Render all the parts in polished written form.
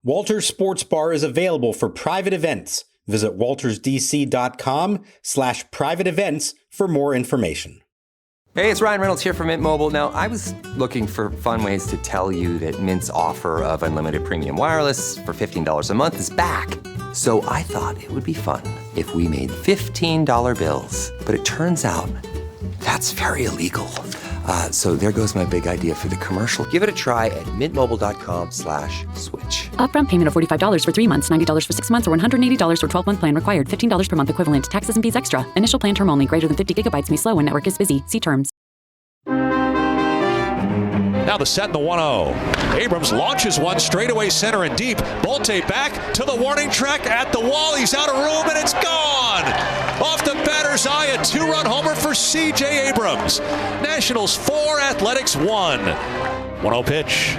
Walters Sports Bar is available for private events. Visit waltersdc.com/private events for more information. Hey, it's Ryan Reynolds here from Mint Mobile. Now, I was looking for fun ways to tell you that Mint's offer of unlimited premium wireless for $15 a month is back. So I thought it would be fun if we made $15 bills. But it turns out that's very illegal. So there goes my big idea for the commercial. Give it a try at mintmobile.com/switch. Upfront payment of $45 for 3 months, $90 for 6 months, or $180 for 12-month plan required. $15 per month equivalent. Taxes and fees extra. Initial plan term only. Greater than 50 gigabytes may slow when network is busy. See terms. Now the set in the 1-0. Abrams launches one straightaway center and deep. Bolte back to the warning track at the wall. He's out of room and it's gone. Off the batter's eye, a 2-run homer for C.J. Abrams. Nationals 4, Athletics 1. 1-0 pitch.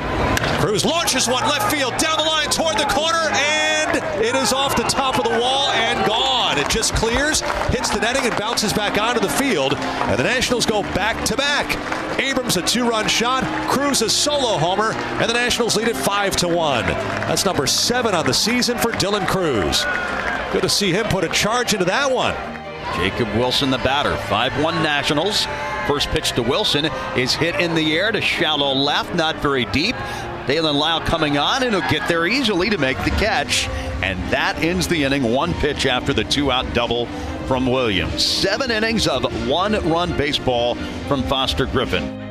Crews launches one left field down the line toward the corner, and it is off the top of the wall and gone. It just clears, hits the netting, and bounces back onto the field. And the Nationals go back-to-back. Abrams a 2-run shot, Crews a solo homer, and the Nationals lead it 5-1. That's number 7 on the season for Dylan Crews. Good to see him put a charge into that one. Jacob Wilson, the batter. 5-1 Nationals. First pitch to Wilson is hit in the air to shallow left, not very deep. Dalen Lau coming on, and he'll get there easily to make the catch. And that ends the inning. One pitch after the 2-out double from Williams. 7 innings of 1-run baseball from Foster Griffin.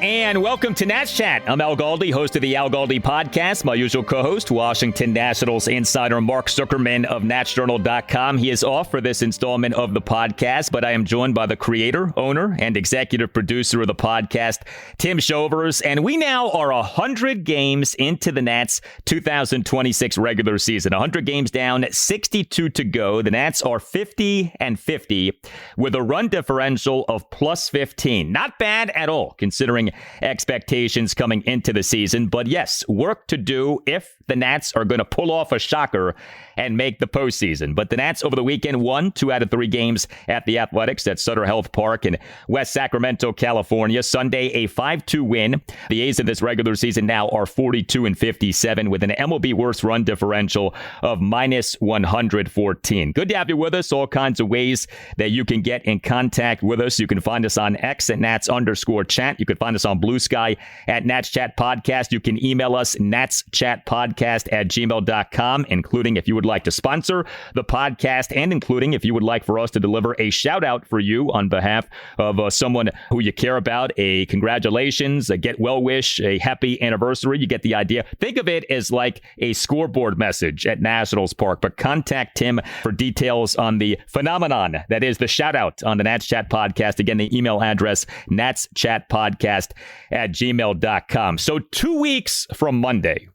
And welcome to Nats Chat. I'm Al Galdi, host of the Al Galdi podcast. My usual co-host, Washington Nationals insider Mark Zuckerman of NatsJournal.com. He is off for this installment of the podcast, but I am joined by the creator, owner, and executive producer of the podcast, Tim Shovers. And we now are 100 games into the Nats 2026 regular season. 100 games down, 62 to go. The Nats are 50-50 with a run differential of plus 15. Not bad at all, considering expectations coming into the season. But yes, work to do if the Nats are going to pull off a shocker and make the postseason. But the Nats over the weekend won 2 out of 3 games at the Athletics at Sutter Health Park in West Sacramento, California. Sunday, a 5-2 win. The A's in this regular season now are 42-57 with an MLB worst run differential of minus 114. Good to have you with us. All kinds of ways that you can get in contact with us. You can find us on X at Nats_chat. You can find us on Blue Sky at Nats Chat Podcast. You can email us natschatpodcast@gmail.com, including if you would like to sponsor the podcast and including if you would like for us to deliver a shout out for you on behalf of someone who you care about, a congratulations, a get well wish, a happy anniversary. You get the idea. Think of it as like a scoreboard message at Nationals Park, but contact Tim for details on the phenomenon that is the shout out on the Nats Chat Podcast. Again, the email address natschatpodcast@gmail.com. So 2 weeks from Monday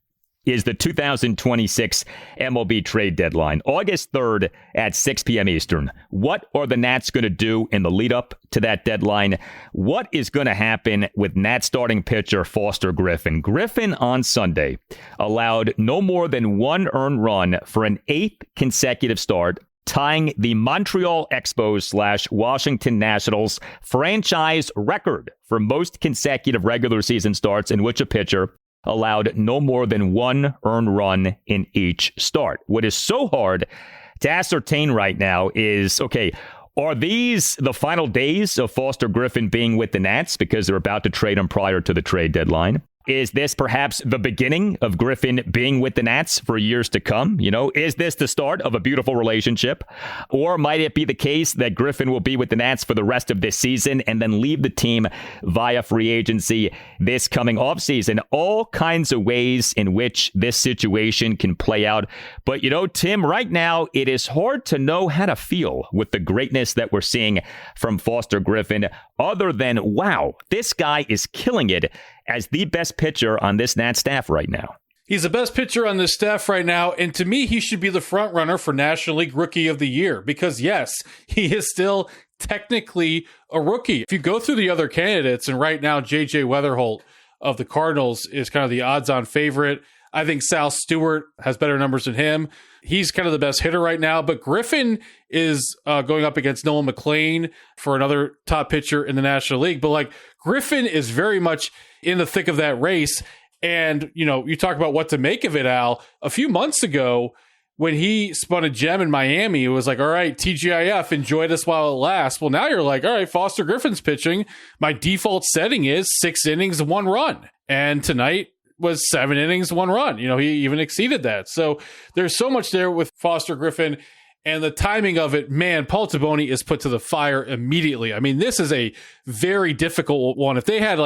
is the 2026 MLB trade deadline, August 3rd at 6 p.m. Eastern. What are the Nats going to do in the lead up to that deadline? What is going to happen with Nats starting pitcher Foster Griffin? Griffin on Sunday allowed no more than 1 earned run for an 8th consecutive start, tying the Montreal Expos / Washington Nationals franchise record for most consecutive regular season starts in which a pitcher allowed no more than 1 earned run in each start. What is so hard to ascertain right now is, okay, are these the final days of Foster Griffin being with the Nats because they're about to trade him prior to the trade deadline? Is this perhaps the beginning of Griffin being with the Nats for years to come? You know, is this the start of a beautiful relationship? Or might it be the case that Griffin will be with the Nats for the rest of this season and then leave the team via free agency this coming offseason? All kinds of ways in which this situation can play out. But, you know, Tim, right now, it is hard to know how to feel with the greatness that we're seeing from Foster Griffin, other than, wow, this guy is killing it as the best pitcher on this Nats staff right now. He's the best pitcher on this staff right now, and to me, he should be the front runner for National League Rookie of the Year because, yes, he is still technically a rookie. If you go through the other candidates, and right now, J.J. Weatherholt of the Cardinals is kind of the odds-on favorite. I think Sal Stewart has better numbers than him. He's kind of the best hitter right now, but Griffin is going up against Noah McLean for another top pitcher in the National League. But like Griffin is very much in the thick of that race. And, you talk about what to make of it, Al. A few months ago, when he spun a gem in Miami, it was like, all right, TGIF, enjoy this while it lasts. Well, now you're like, all right, Foster Griffin's pitching. My default setting is 6 innings, 1 run. And tonight was 7 innings, 1 run. He even exceeded that. So there's so much there with Foster Griffin. And the timing of it, man, Paul Taboni is put to the fire immediately. I mean, this is a very difficult one. If they had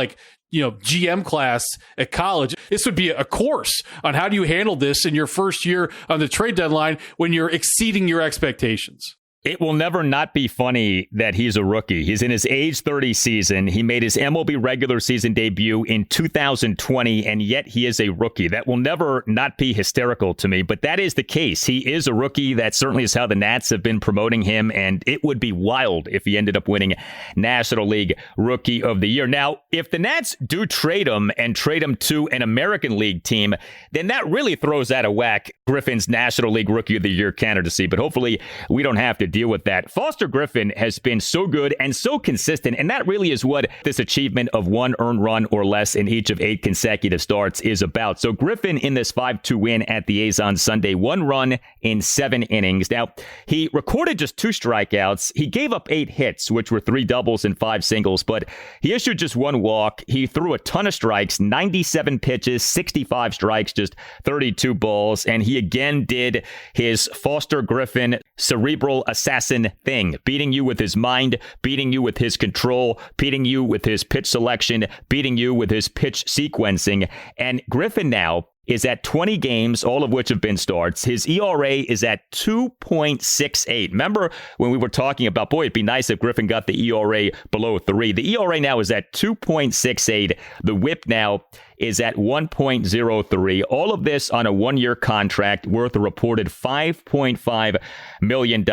GM class at college, this would be a course on how do you handle this in your first year on the trade deadline when you're exceeding your expectations. It will never not be funny that he's a rookie. He's in his age 30 season. He made his MLB regular season debut in 2020, and yet he is a rookie. That will never not be hysterical to me, but that is the case. He is a rookie. That certainly is how the Nats have been promoting him, and it would be wild if he ended up winning National League Rookie of the Year. Now, if the Nats do trade him and trade him to an American League team, then that really throws out of whack Griffin's National League Rookie of the Year candidacy, but hopefully we don't have to deal with that. Foster Griffin has been so good and so consistent, and that really is what this achievement of 1 earned run or less in each of 8 consecutive starts is about. So Griffin in this 5-2 win at the A's on Sunday, 1 run in 7 innings. Now, he recorded just 2 strikeouts. He gave up 8 hits, which were 3 doubles and 5 singles, but he issued just 1 walk. He threw a ton of strikes, 97 pitches, 65 strikes, just 32 balls, and he again did his Foster Griffin cerebral assassin thing, beating you with his mind, beating you with his control, beating you with his pitch selection, beating you with his pitch sequencing. And Griffin now is at 20 games, all of which have been starts. His ERA is at 2.68. Remember when we were talking about, boy, it'd be nice if Griffin got the ERA below 3. The ERA now is at 2.68. The whip now is at 1.03. All of this on a 1-year contract worth a reported $5.5 million.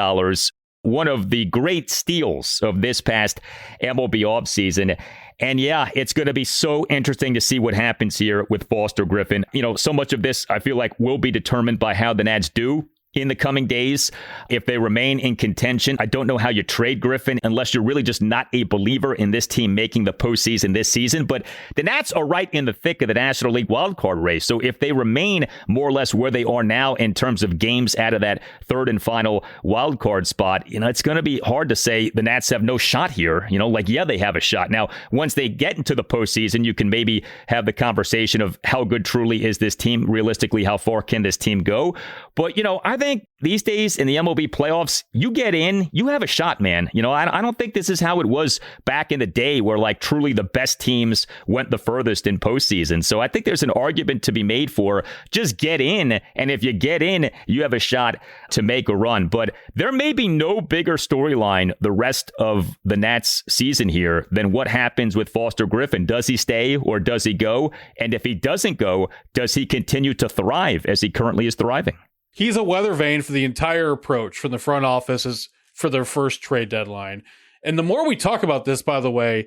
One of the great steals of this past MLB offseason. And yeah, it's going to be so interesting to see what happens here with Foster Griffin. So much of this, I feel like, will be determined by how the Nats do in the coming days. If they remain in contention, I don't know how you trade Griffin unless you're really just not a believer in this team making the postseason this season. But the Nats are right in the thick of the National League wildcard race. So if they remain more or less where they are now in terms of games out of that third and final wildcard spot, it's going to be hard to say the Nats have no shot here. Yeah, they have a shot. Now, once they get into the postseason, you can maybe have the conversation of how good truly is this team. Realistically, how far can this team go? But, I think these days in the MLB playoffs, you get in, you have a shot, man. I don't think this is how it was back in the day where truly the best teams went the furthest in postseason. So I think there's an argument to be made for just get in. And if you get in, you have a shot to make a run. But there may be no bigger storyline the rest of the Nats season here than what happens with Foster Griffin. Does he stay or does he go? And if he doesn't go, does he continue to thrive as he currently is thriving? He's a weather vane for the entire approach from the front offices for their first trade deadline. And the more we talk about this, by the way,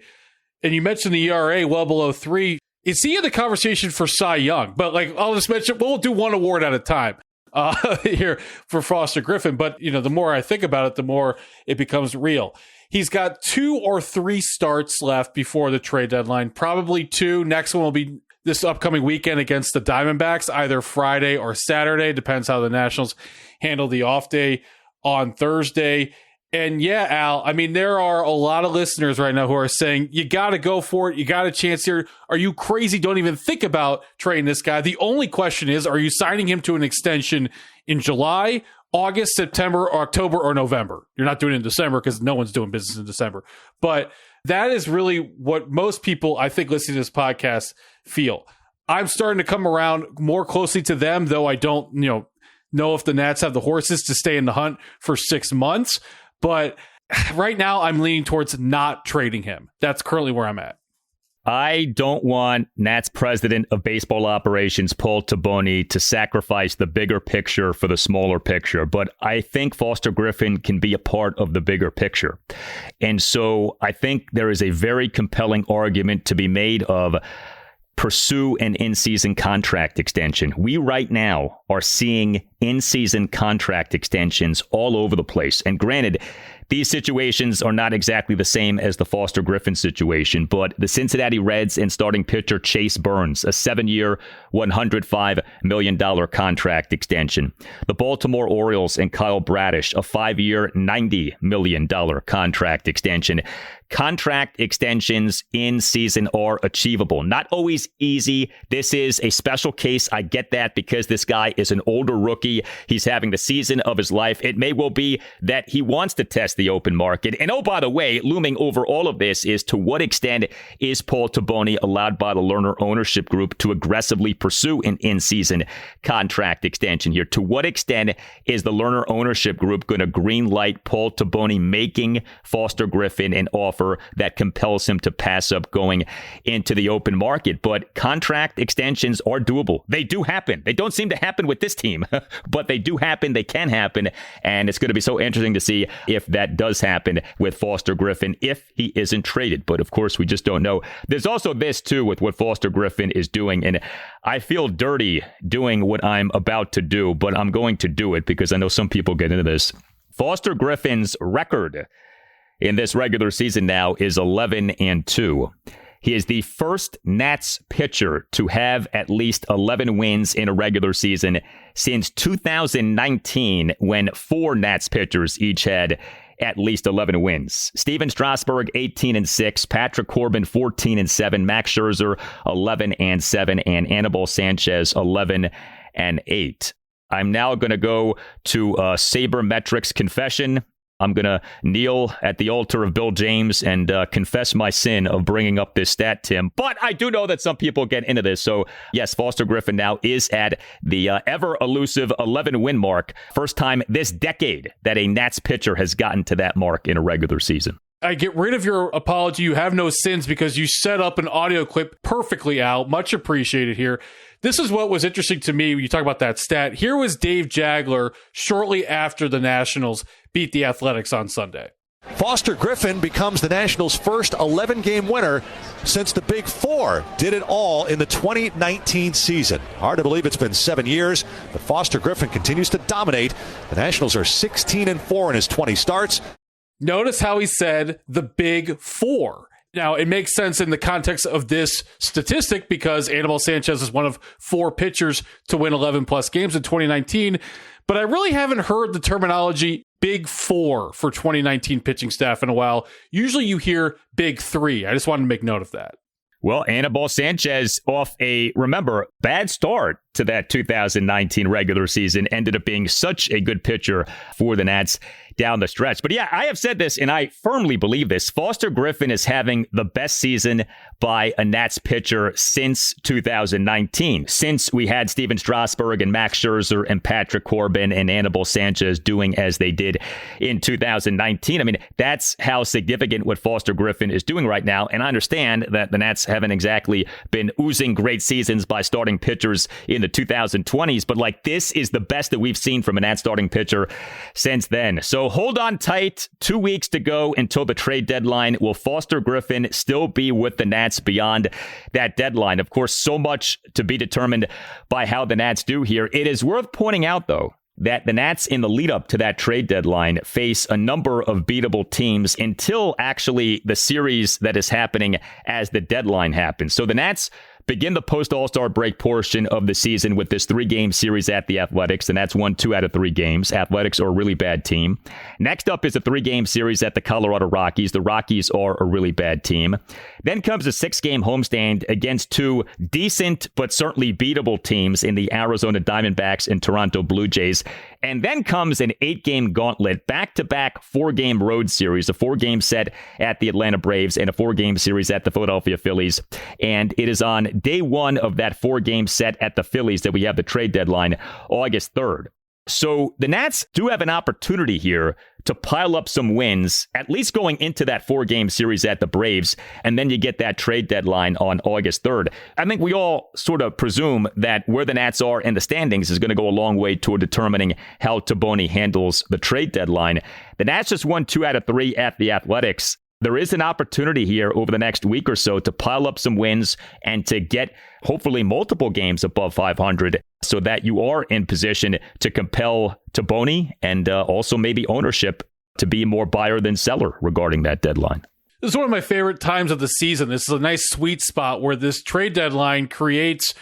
and you mentioned the ERA well below 3, is he in the conversation for Cy Young? But I'll just mention, we'll do one award at a time here for Foster Griffin. But, the more I think about it, the more it becomes real. He's got 2 or 3 starts left before the trade deadline, probably 2. Next one will be this upcoming weekend against the Diamondbacks, either Friday or Saturday. Depends how the Nationals handle the off day on Thursday. And yeah, Al, there are a lot of listeners right now who are saying, you got to go for it. You got a chance here. Are you crazy? Don't even think about trading this guy. The only question is, are you signing him to an extension in July, August, September, October, or November? You're not doing it in December because no one's doing business in December. But that is really what most people, I think, listening to this podcast feel. I'm starting to come around more closely to them, though I don't, know if the Nats have the horses to stay in the hunt for 6 months. But right now, I'm leaning towards not trading him. That's currently where I'm at. I don't want Nats president of baseball operations, Paul Taboni, to sacrifice the bigger picture for the smaller picture. But I think Foster Griffin can be a part of the bigger picture. And so I think there is a very compelling argument to be made of pursue an in-season contract extension. We right now are seeing in-season contract extensions all over the place. And granted, These situations are not exactly the same as the Foster Griffin situation, but the Cincinnati Reds and starting pitcher Chase Burns, a 7-year, $105 million contract extension. The Baltimore Orioles and Kyle Bradish, a 5-year, $90 million contract extension. Contract extensions in season are achievable. Not always easy. This is a special case. I get that because this guy is an older rookie. He's having the season of his life. It may well be that he wants to test the open market. And oh, by the way, looming over all of this is to what extent is Paul Taboni allowed by the Lerner ownership group to aggressively pursue an in-season contract extension here? To what extent is the Lerner ownership group going to green light Paul Taboni making Foster Griffin an offer that compels him to pass up going into the open market? But contract extensions are doable. They do happen. They don't seem to happen with this team, but they do happen. They can happen. And it's going to be so interesting to see if that does happen with Foster Griffin, if he isn't traded. But of course, we just don't know. There's also this, too, with what Foster Griffin is doing. And I feel dirty doing what I'm about to do, but I'm going to do it because I know some people get into this. Foster Griffin's record in this regular season now is 11-2. He is the first Nats pitcher to have at least 11 wins in a regular season since 2019, when 4 Nats pitchers each had at least 11 wins. Steven Strasburg, 18-6. Patrick Corbin, 14-7. Max Scherzer, 11-7. And Anibal Sanchez, 11-8. I'm now going to go to Sabermetrics confession. I'm going to kneel at the altar of Bill James and confess my sin of bringing up this stat, Tim. But I do know that some people get into this. So, yes, Foster Griffin now is at the ever-elusive 11-win mark. First time this decade that a Nats pitcher has gotten to that mark in a regular season. I get rid of your apology. You have no sins because you set up an audio clip perfectly, Al. Much appreciated here. This is what was interesting to me when you talk about that stat. Here was Dave Jagler shortly after the Nationals beat the Athletics on Sunday. Foster Griffin becomes the Nationals' first 11-game winner since the Big Four did it all in the 2019 season. Hard to believe it's been 7 years, but Foster Griffin continues to dominate. The Nationals are 16-4 in his 20 starts. Notice how he said the Big Four. Now, it makes sense in the context of this statistic because Anibal Sanchez is one of 4 pitchers to win 11-plus games in 2019, but I really haven't heard the terminology Big Four for 2019 pitching staff in a while. Usually you hear Big Three. I just wanted to make note of that. Well, Anibal Sanchez off a, remember, bad start to that 2019 regular season, ended up being such a good pitcher for the Nats down the stretch. But yeah, I have said this, and I firmly believe this. Foster Griffin is having the best season by a Nats pitcher since 2019, since we had Steven Strasburg and Max Scherzer and Patrick Corbin and Anibal Sanchez doing as they did in 2019. I mean, that's how significant what Foster Griffin is doing right now. And I understand that the Nats haven't exactly been oozing great seasons by starting pitchers in the 2020s, but like this is the best that we've seen from a Nats starting pitcher since then. So hold on tight. 2 weeks to go until the trade deadline. Will Foster Griffin still be with the Nats beyond that deadline? Of course, so much to be determined by how the Nats do here. It is worth pointing out, though, that the Nats in the lead up to that trade deadline face a number of beatable teams until actually the series that is happening as the deadline happens. So the Nats begin the post-All-Star break portion of the season with this 3-game series at the Athletics. The Nats won 2 out of 3 games. Athletics are a really bad team. Next up is a 3-game series at the Colorado Rockies. The Rockies are a really bad team. Then comes a 6-game homestand against 2 decent but certainly beatable teams in the Arizona Diamondbacks and Toronto Blue Jays. And then comes an 8-game gauntlet, back-to-back 4-game road series, a 4-game set at the Atlanta Braves and a 4-game series at the Philadelphia Phillies. And it is on day 1 of that 4-game set at the Phillies that we have the trade deadline, August 3rd. So the Nats do have an opportunity here to pile up some wins, at least going into that 4-game series at the Braves, and then you get that trade deadline on August 3rd. I think we all sort of presume that where the Nats are in the standings is going to go a long way toward determining how Taboni handles the trade deadline. The Nats just won 2 out of 3 at the Athletics. There is an opportunity here over the next week or so to pile up some wins and to get hopefully multiple games above 500 so that you are in position to compel Taboni and also maybe ownership to be more buyer than seller regarding that deadline. This is one of my favorite times of the season. This is a nice sweet spot where this trade deadline creates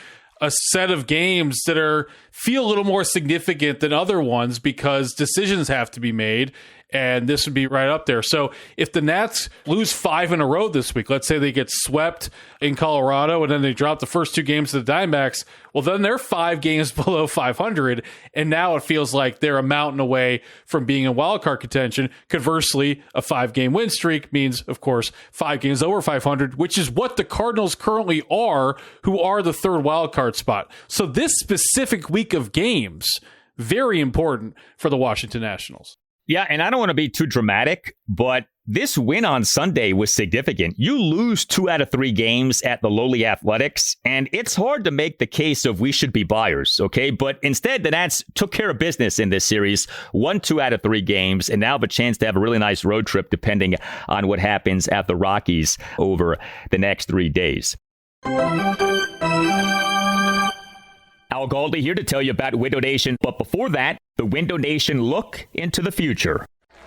a set of games that feel a little more significant than other ones because decisions have to be made, and this would be right up there. So if the Nats lose 5 in a row this week, let's say they get swept in Colorado and then they drop the first 2 games to the Diamondbacks, well, then they're 5 games below 500, and now it feels like they're a mountain away from being in wildcard contention. Conversely, a 5-game win streak means, of course, 5 games over 500, which is what the Cardinals currently are, who are the 3rd wildcard spot. So this specific week of games, very important for the Washington Nationals. Yeah, and I don't want to be too dramatic, but this win on Sunday was significant. You lose 2 out of 3 games at the lowly Athletics, and it's hard to make the case of we should be buyers, okay? But instead, the Nats took care of business in this series, won 2 out of 3 games, and now have a chance to have a really nice road trip depending on what happens at the Rockies over the next 3 days. Al Galdi here to tell you about Window Nation. But before that, the Window Nation look into the future.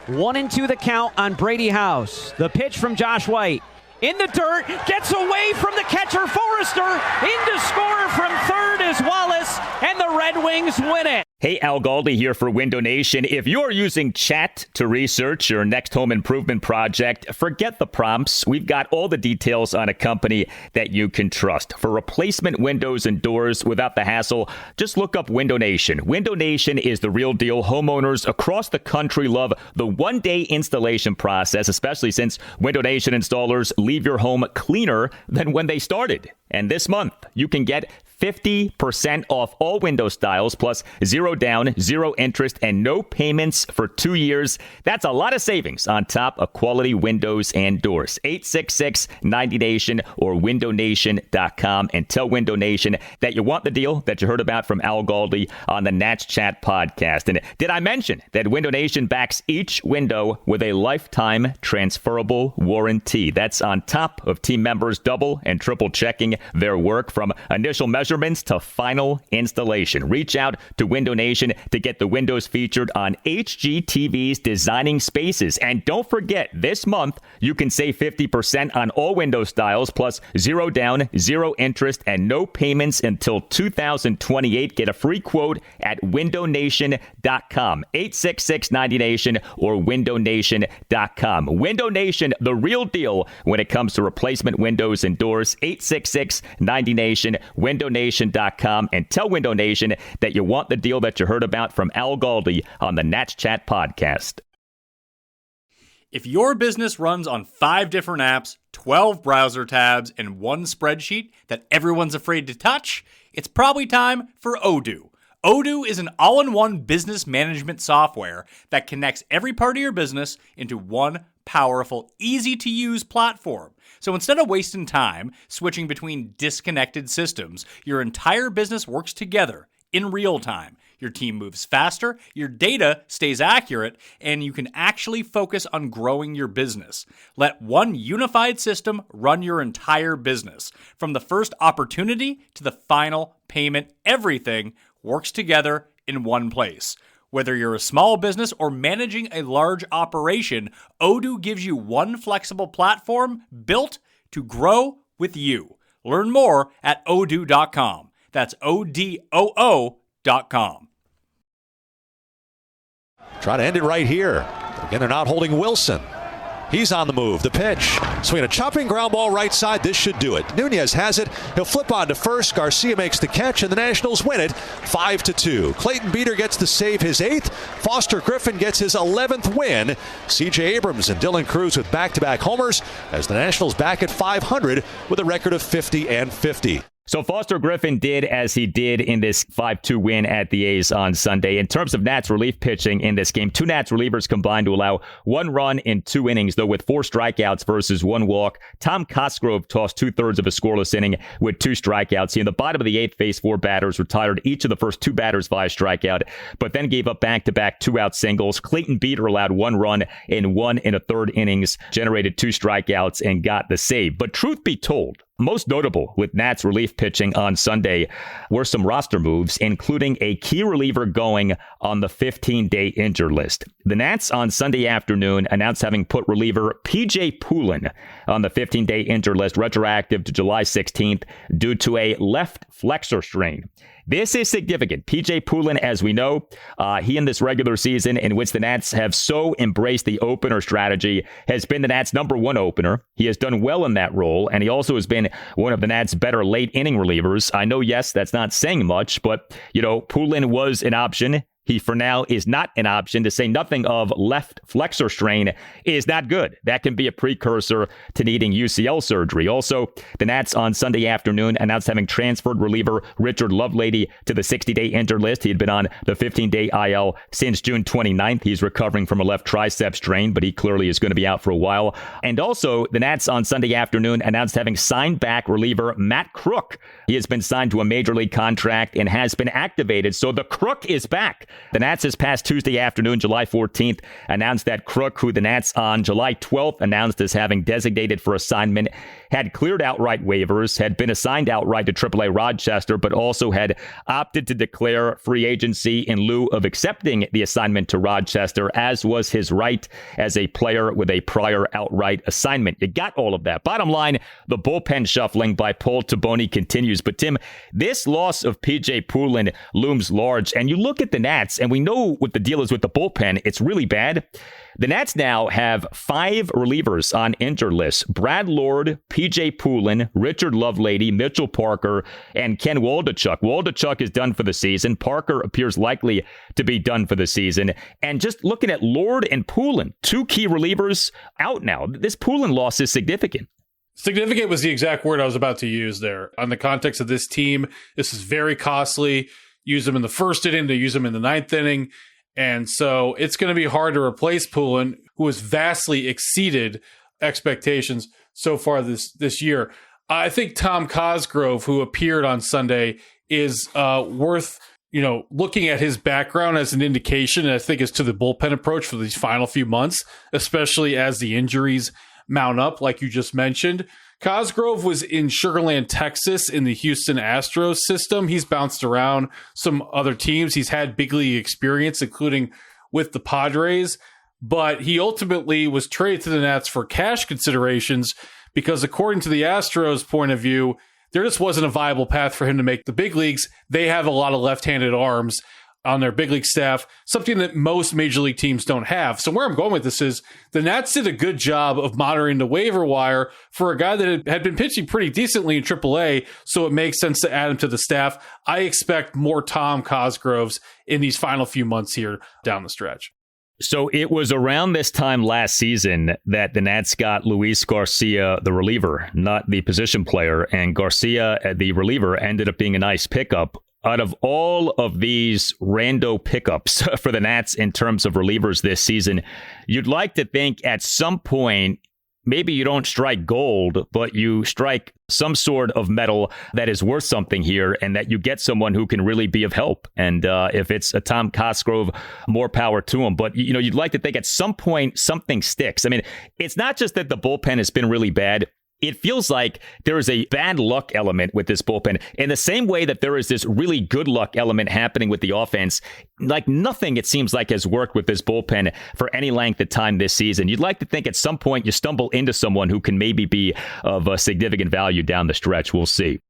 1-2 the count on Brady House. The pitch from Josh White. In the dirt, gets away from the catcher Forrester. In to score from third is Wallace, and the Red Wings win it. Hey, Al Galdi here for Window Nation. If you're using chat to research your next home improvement project, forget the prompts. We've got all the details on a company that you can trust. For replacement windows and doors without the hassle, just look up Window Nation. Window Nation is the real deal. Homeowners across the country love the one-day installation process, especially since Window Nation installers leave your home cleaner than when they started. And this month, you can get 50% off all window styles, plus 0 down, 0 interest, and no payments for 2 years. That's a lot of savings on top of quality windows and doors. 866-90NATION or windownation.com, and tell Window Nation that you want the deal that you heard about from Al Galdi on the Nats Chat podcast. And did I mention that Window Nation backs each window with a lifetime transferable warranty? That's on top of team members double and triple checking their work from initial measurements to final installation. Reach out to Window Nation to get the windows featured on HGTV's Designing Spaces. And don't forget, this month, you can save 50% on all window styles, plus 0 down, 0 interest, and no payments until 2028. Get a free quote at windownation.com. 866-90NATION or windownation.com. Window Nation, the real deal when it comes to replacement windows and doors. 866-90NATION, windownation.com, and tell Window Nation that you want the deal that you heard about from Al Galdi on the Nats Chat podcast. If your business runs on 5 different apps, 12 browser tabs, and 1 spreadsheet that everyone's afraid to touch, it's probably time for Odoo. Odoo is an all-in-one business management software that connects every part of your business into one powerful, easy-to-use platform. So instead of wasting time switching between disconnected systems, your entire business works together in real time. Your team moves faster, your data stays accurate, and you can actually focus on growing your business. Let one unified system run your entire business. From the first opportunity to the final payment, everything works together in one place. Whether you're a small business or managing a large operation, Odoo gives you one flexible platform built to grow with you. Learn more at odoo.com. That's ODOO.com. Try to end it right here. Again, they're not holding Wilson. He's on the move. The pitch. Swinging a chopping ground ball right side. This should do it. Nuñez has it. He'll flip on to first. Garcia makes the catch, and the Nationals win it 5-2. Clayton Beeter gets to save his 8th. Foster Griffin gets his 11th win. C.J. Abrams and Dylan Cruz with back-to-back homers as the Nationals back at 500 with a record of 50-50. So Foster Griffin did as he did in this 5-2 win at the A's on Sunday. In terms of Nats relief pitching in this game, 2 Nats relievers combined to allow 1 run in 2 innings, though with 4 strikeouts versus 1 walk. Tom Cosgrove tossed 2/3 of a scoreless inning with 2 strikeouts. He, in the bottom of the 8th, faced 4 batters, retired each of the first 2 batters via strikeout, but then gave up back-to-back 2-out singles. Clayton Beeter allowed 1 run in 1 1/3 innings, generated 2 strikeouts, and got the save. But truth be told, Most notable with Nats relief pitching on Sunday were some roster moves, including a key reliever going on the 15-day injured list. The Nats on Sunday afternoon announced having put reliever P.J. Poulin on the 15-day injured list, retroactive to July 16th, due to a left flexor strain. This is significant. P.J. Poulin, as we know, he in this regular season in which the Nats have so embraced the opener strategy, has been the Nats' number one opener. He has done well in that role, and he also has been one of the Nats' better late inning relievers. I know, yes, that's not saying much, but, Poulin was an option. He, for now, is not an option. To say nothing of left flexor strain is not good. That can be a precursor to needing UCL surgery. Also, the Nats on Sunday afternoon announced having transferred reliever Richard Lovelady to the 60-day injured list. He had been on the 15-day IL since June 29th. He's recovering from a left tricep strain, but he clearly is going to be out for a while. And also, the Nats on Sunday afternoon announced having signed back reliever Matt Crook. He has been signed to a major league contract and has been activated, so the Crook is back. The Nats this past Tuesday afternoon, July 14th, announced that Crook, who the Nats on July 12th announced as having designated for assignment, had cleared outright waivers, had been assigned outright to AAA Rochester, but also had opted to declare free agency in lieu of accepting the assignment to Rochester, as was his right as a player with a prior outright assignment. You got all of that. Bottom line, the bullpen shuffling by Paul Taboni continues. But Tim, this loss of P.J. Poulin looms large, and you look at the Nats, and we know what the deal is with the bullpen. It's really bad. The Nats now have 5 relievers on injured lists: Brad Lord, P.J. Poulin, Richard Lovelady, Mitchell Parker, and Ken Waldachuk. Waldachuk is done for the season. Parker appears likely to be done for the season. And just looking at Lord and Poulin, 2 key relievers out now. This Poulin loss is significant. Significant was the exact word I was about to use there. On the context of this team, this is very costly. Use them in the first inning, they use them in the 9th inning. And so it's going to be hard to replace Poulin, who has vastly exceeded expectations so far this year. I think Tom Cosgrove, who appeared on Sunday, is worth looking at his background as an indication, and I think as to the bullpen approach for these final few months, especially as the injuries mount up, like you just mentioned. Cosgrove was in Sugarland, Texas, in the Houston Astros system. He's bounced around some other teams. He's had big league experience, including with the Padres, but he ultimately was traded to the Nats for cash considerations because, according to the Astros' point of view, there just wasn't a viable path for him to make the big leagues. They have a lot of left-handed arms on their big league staff, something that most major league teams don't have. So where I'm going with this is the Nats did a good job of monitoring the waiver wire for a guy that had been pitching pretty decently in AAA, so it makes sense to add him to the staff. I expect more Tom Cosgroves in these final few months here down the stretch. So it was around this time last season that the Nats got Luis Garcia, the reliever, not the position player, and Garcia, the reliever, ended up being a nice pickup. Out of all of these rando pickups for the Nats in terms of relievers this season, you'd like to think at some point, maybe you don't strike gold, but you strike some sort of metal that is worth something here and that you get someone who can really be of help. And if it's a Tom Cosgrove, more power to him. But, you'd like to think at some point something sticks. I mean, it's not just that the bullpen has been really bad. It feels like there is a bad luck element with this bullpen in the same way that there is this really good luck element happening with the offense. Like nothing, it seems like, has worked with this bullpen for any length of time this season. You'd like to think at some point you stumble into someone who can maybe be of a significant value down the stretch. We'll see.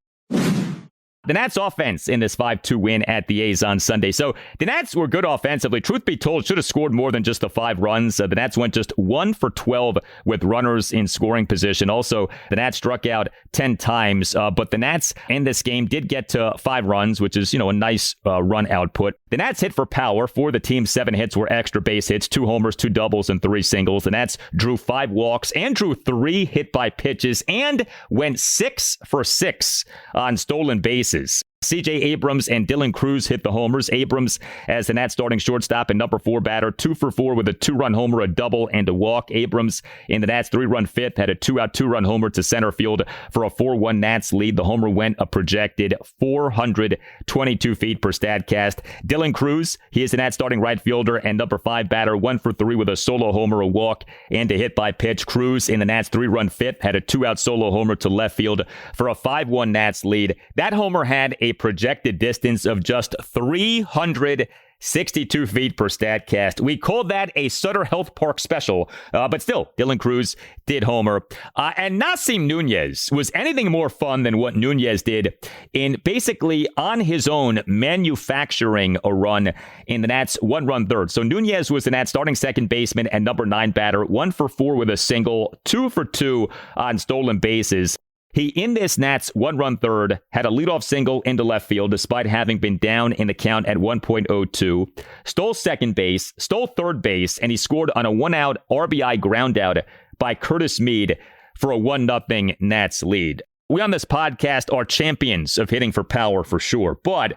The Nats offense in this 5-2 win at the A's on Sunday. So the Nats were good offensively. Truth be told, should have scored more than just the 5 runs. The Nats went just 1 for 12 with runners in scoring position. Also, the Nats struck out 10 times, but the Nats in this game did get to 5 runs, which is, a nice run output. The Nats hit for power. 4 of the team's 7 hits were extra base hits, 2 homers, 2 doubles, and 3 singles. The Nats drew 5 walks and drew 3 hit by pitches and went 6 for 6 on stolen bases. C.J. Abrams and Dylan Crews hit the homers. Abrams as the Nats starting shortstop and number 4 batter, 2 for 4 with a 2-run homer, a double, and a walk. Abrams in the Nats 3-run fifth had a 2-out 2-run homer to center field for a 4-1 Nats lead. The homer went a projected 422 feet per Statcast. Dylan Crews, he is the Nats starting right fielder and number 5 batter, 1 for 3 with a solo homer, a walk, and a hit by pitch. Crews in the Nats 3-run fifth had a 2-out solo homer to left field for a 5-1 Nats lead. That homer had a projected distance of just 362 feet per Statcast. We called that a Sutter Health Park special, but still, Dylan Crews did homer. And Nasim Nuñez was anything more fun than what Nuñez did in basically on his own manufacturing a run in the Nats 1-run third. So Nuñez was the Nats starting second baseman and number 9 batter, 1 for 4 with a single, 2 for 2 on stolen bases. He, in this Nats 1-run third, had a leadoff single into left field despite having been down in the count at 1.02, stole second base, stole third base, and he scored on a 1-out RBI groundout by Curtis Mead for a 1-0 Nats lead. We on this podcast are champions of hitting for power for sure, but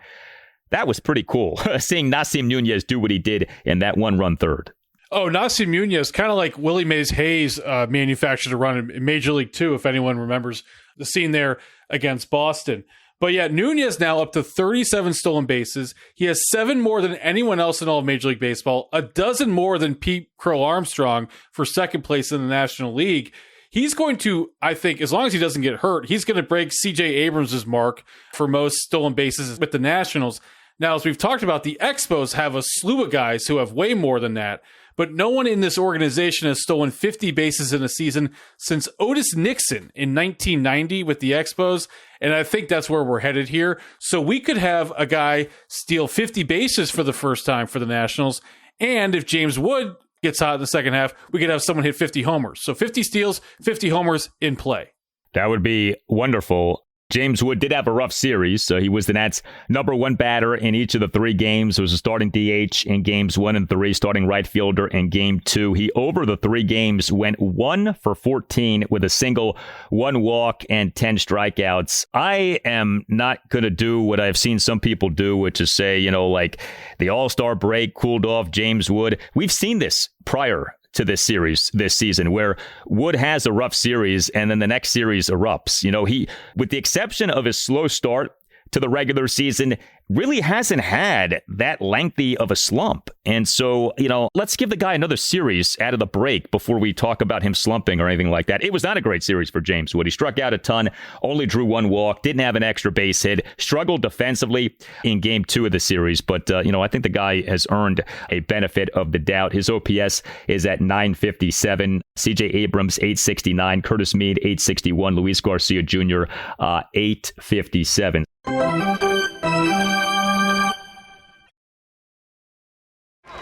that was pretty cool, seeing Nasim Nuñez do what he did in that 1-run third. Oh, Nasim Nuñez, kind of like Willie Mays Hayes manufactured a run in Major League 2, if anyone remembers the scene there against Boston. But yeah, Nuñez now up to 37 stolen bases. He has 7 more than anyone else in all of Major League Baseball, a dozen more than Pete Crow Armstrong for second place in the National League. He's going to, I think, as long as he doesn't get hurt, he's going to break C.J. Abrams' mark for most stolen bases with the Nationals. Now, as we've talked about, the Expos have a slew of guys who have way more than that. But no one in this organization has stolen 50 bases in a season since Otis Nixon in 1990 with the Expos, and I think that's where we're headed here. So we could have a guy steal 50 bases for the first time for the Nationals, and if James Wood gets hot in the second half, we could have someone hit 50 homers. So 50 steals, 50 homers in play. That would be wonderful. James Wood did have a rough series, so he was the Nats' number 1 batter in each of the 3 games. It was a starting DH in games 1 and 3, starting right fielder in game 2. He, over the 3 games, went 1 for 14 with a single, 1 walk, and 10 strikeouts. I am not going to do what I've seen some people do, which is say, like the All-Star break cooled off James Wood. We've seen this prior to this series this season, where Wood has a rough series and then the next series erupts. He, with the exception of his slow start to the regular season, really hasn't had that lengthy of a slump. And so, let's give the guy another series out of the break before we talk about him slumping or anything like that. It was not a great series for James Wood. He struck out a ton, only drew 1 walk, didn't have an extra base hit, struggled defensively in game 2 of the series. But, I think the guy has earned a benefit of the doubt. His OPS is at 957, C.J. Abrams 869, Curtis Mead 861, Luis Garcia Jr. 857.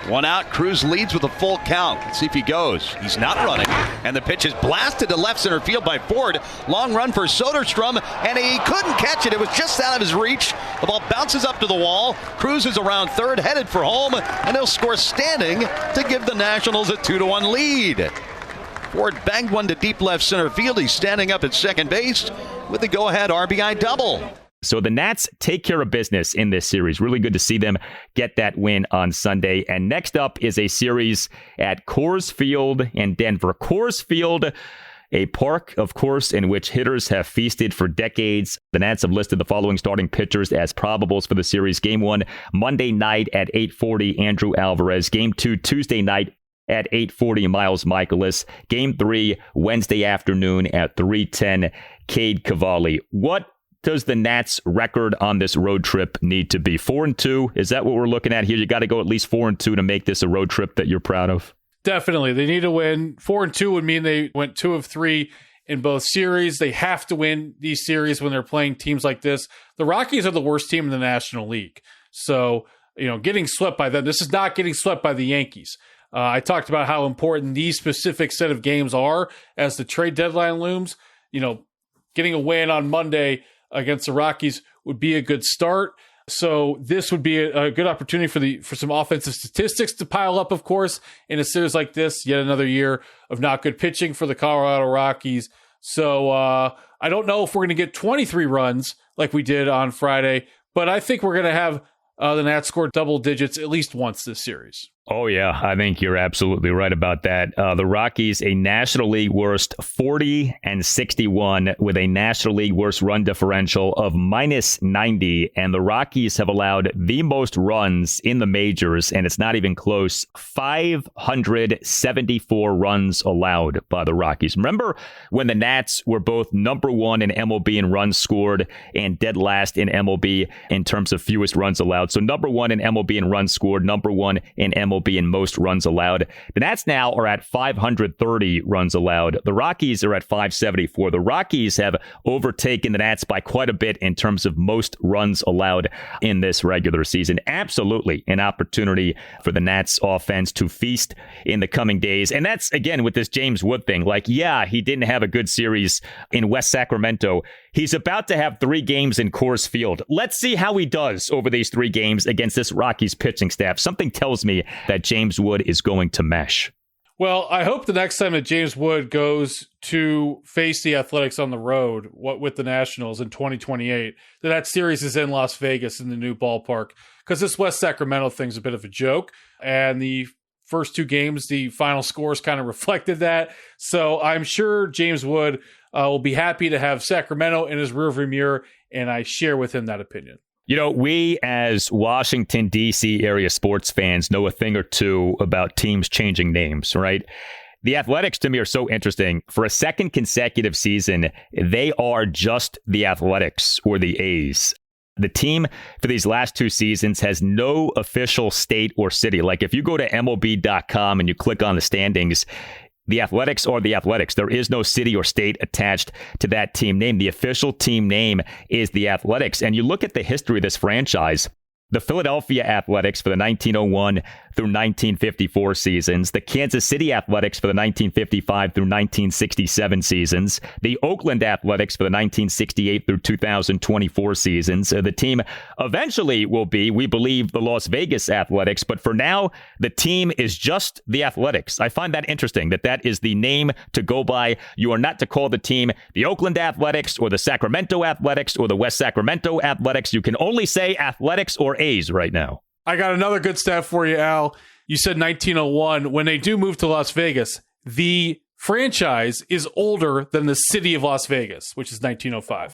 1 out, Crews leads with a full count. Let's see if he goes. He's not running. And the pitch is blasted to left center field by Ford. Long run for Soderstrom, and he couldn't catch it. It was just out of his reach. The ball bounces up to the wall. Crews is around third, headed for home, and he'll score standing to give the Nationals a 2-1 lead. Ford banged one to deep left center field. He's standing up at second base with the go-ahead RBI double. So the Nats take care of business in this series. Really good to see them get that win on Sunday. And next up is a series at Coors Field in Denver. Coors Field, a park, of course, in which hitters have feasted for decades. The Nats have listed the following starting pitchers as probables for the series. Game 1, Monday night at 8:40, Andrew Alvarez. Game 2, Tuesday night at 8:40, Miles Michaelis. Game 3, Wednesday afternoon at 3:10, Cade Cavalli. What does the Nats record on this road trip need to be? 4-2? Is that what we're looking at here? You got to go at least 4-2 to make this a road trip that you're proud of? Definitely. They need to win. 4-2 would mean they went 2 of 3 in both series. They have to win these series when they're playing teams like this. The Rockies are the worst team in the National League. So, getting swept by them. This is not getting swept by the Yankees. I talked about how important these specific set of games are as the trade deadline looms. Getting a win on Monday against the Rockies would be a good start. So this would be a good opportunity for some offensive statistics to pile up, of course, in a series like this. Yet another year of not good pitching for the Colorado Rockies. So I don't know if we're going to get 23 runs like we did on Friday, but I think we're going to have the Nats score double digits at least once this series. Oh, yeah, I think you're absolutely right about that. The Rockies, a National League worst 40-61 with a National League worst run differential of -90. And the Rockies have allowed the most runs in the majors, and it's not even close. 574 runs allowed by the Rockies. Remember when the Nats were both number one in MLB in runs scored and dead last in MLB in terms of fewest runs allowed? So number one in MLB in runs scored, number one in MLB in most runs allowed. The Nats now are at 530 runs allowed. The Rockies are at 574. The Rockies have overtaken the Nats by quite a bit in terms of most runs allowed in this regular season. Absolutely an opportunity for the Nats offense to feast in the coming days. And that's, again, with this James Wood thing. Like, yeah, he didn't have a good series in West Sacramento. He's about to have 3 games in Coors Field. Let's see how he does over these 3 games against this Rockies pitching staff. Something tells me that James Wood is going to mesh. Well, I hope the next time that James Wood goes to face the Athletics on the road with the Nationals in 2028, that series is in Las Vegas in the new ballpark, because this West Sacramento thing's a bit of a joke. And the first 2 games, the final scores kind of reflected that. So I'm sure James Wood will be happy to have Sacramento in his rearview mirror, and I share with him that opinion. You know, we as Washington, D.C. area sports fans know a thing or two about teams changing names, right? The Athletics, to me, are so interesting. For a second consecutive season, they are just the Athletics or the A's. The team for these last 2 seasons has no official state or city. Like if you go to MLB.com and you click on the standings, the Athletics are the Athletics. There is no city or state attached to that team name. The official team name is the Athletics. And you look at the history of this franchise, the Philadelphia Athletics for the 1901 through 1954 seasons, the Kansas City Athletics for the 1955 through 1967 seasons, the Oakland Athletics for the 1968 through 2024 seasons. The team eventually will be, we believe, the Las Vegas Athletics, but for now, the team is just the Athletics. I find that interesting, that is the name to go by. You are not to call the team the Oakland Athletics or the Sacramento Athletics or the West Sacramento Athletics. You can only say Athletics or A's right now. I got another good stat for you, Al. You said 1901. When they do move to Las Vegas, the franchise is older than the city of Las Vegas, which is 1905.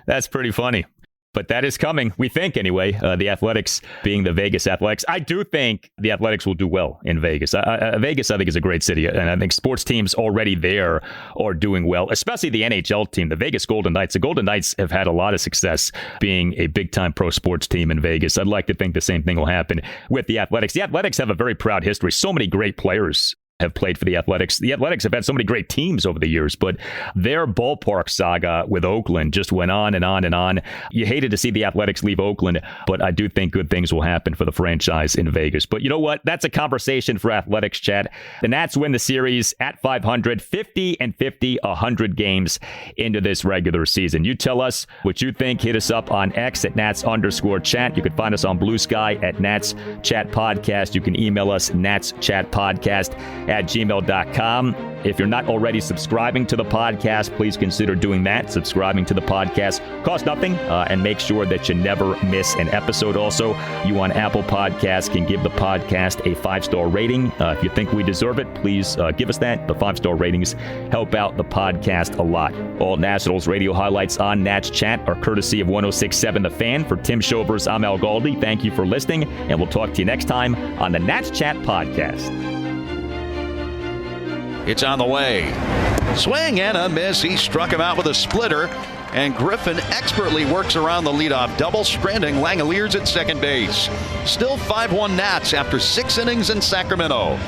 That's pretty funny. But that is coming, we think, anyway, the Athletics being the Vegas Athletics. I do think the Athletics will do well in Vegas. Vegas, I think, is a great city, and I think sports teams already there are doing well, especially the NHL team, the Vegas Golden Knights. The Golden Knights have had a lot of success being a big-time pro sports team in Vegas. I'd like to think the same thing will happen with the Athletics. The Athletics have a very proud history. So many great players have played for the Athletics. The Athletics have had so many great teams over the years, but their ballpark saga with Oakland just went on and on and on. You hated to see the Athletics leave Oakland, but I do think good things will happen for the franchise in Vegas. But you know what? That's a conversation for Athletics Chat. The Nats win the series at 500, 50-50, 100 games into this regular season. You tell us what you think. Hit us up on X at Nats_chat. You can find us on Blue Sky at Nats Chat Podcast. You can email us natschatpodcast@gmail.com. If you're not already subscribing to the podcast, please consider doing that. Subscribing to the podcast costs nothing, and make sure that you never miss an episode. Also, you on Apple Podcasts can give the podcast a 5-star rating. If you think we deserve it, please give us that. The 5-star ratings help out the podcast a lot. All Nationals radio highlights on Nats Chat are courtesy of 106.7 The Fan. For Tim Shovers, I'm Al Galdi. Thank you for listening, and we'll talk to you next time on the Nats Chat Podcast. It's on the way. Swing and a miss. He struck him out with a splitter, and Griffin expertly works around the leadoff double, stranding Langoliers at second base. Still 5-1 Nats after 6 innings in Sacramento.